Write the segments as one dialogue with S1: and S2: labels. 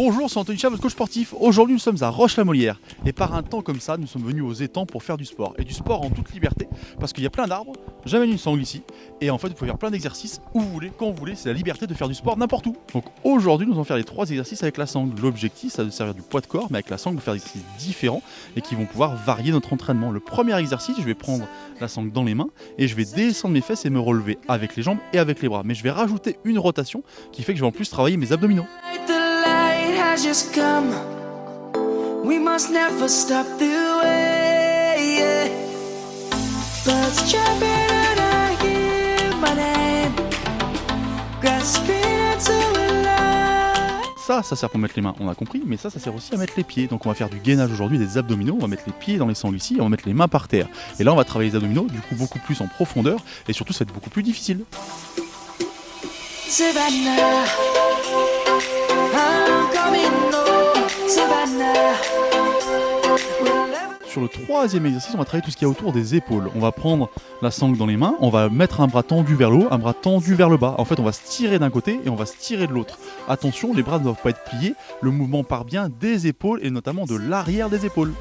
S1: Bonjour, c'est Anthony Chat, votre coach sportif. Aujourd'hui, nous sommes à Roche-la-Molière. Et par un temps comme ça, nous sommes venus aux étangs pour faire du sport. Et du sport en toute liberté, parce qu'il y a plein d'arbres. J'amène une sangle ici. Et en fait, vous pouvez faire plein d'exercices où vous voulez, quand vous voulez. C'est la liberté de faire du sport n'importe où. Donc aujourd'hui, nous allons faire les 3 exercices avec la sangle. L'objectif, c'est de servir du poids de corps, mais avec la sangle, de faire des exercices différents et qui vont pouvoir varier notre entraînement. Le premier exercice, je vais prendre la sangle dans les mains et je vais descendre mes fesses et me relever avec les jambes et avec les bras. Mais je vais rajouter une rotation qui fait que je vais en plus travailler mes abdominaux.
S2: Just come. We must never stop the way. Yeah. Birds jumping and I hear my name, grasping into a light.
S1: Ça sert pour mettre les mains, on a compris, mais ça sert aussi à mettre les pieds. Donc on va faire du gainage aujourd'hui, des abdominaux, on va mettre les pieds dans les sangles ici et on va mettre les mains par terre. Et là on va travailler les abdominaux, du coup beaucoup plus en profondeur et surtout ça va être beaucoup plus difficile.
S2: Savannah, I'm coming home, Savannah.
S1: Sur le troisième exercice, on va travailler tout ce qu'il y a autour des épaules. On va prendre la sangle dans les mains, on va mettre un bras tendu vers le haut, un bras tendu vers le bas. En fait, on va se tirer d'un côté et on va se tirer de l'autre. Attention, les bras ne doivent pas être pliés. Le mouvement part bien des épaules et notamment de l'arrière des épaules.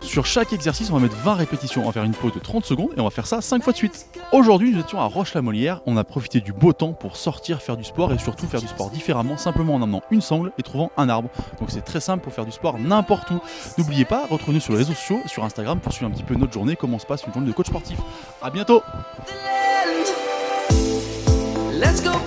S1: Sur chaque exercice, on va mettre 20 répétitions. On va faire une pause de 30 secondes et on va faire ça 5 fois de suite. Aujourd'hui, nous étions à Roche-la-Molière. On a profité du beau temps pour sortir, faire du sport et surtout faire du sport différemment, simplement en amenant une sangle et trouvant un arbre. Donc c'est très simple pour faire du sport n'importe où. N'oubliez pas, retrouvez-nous sur les réseaux sociaux, sur Instagram pour suivre un petit peu notre journée, comment se passe une journée de coach sportif. À bientôt.
S2: Let's go.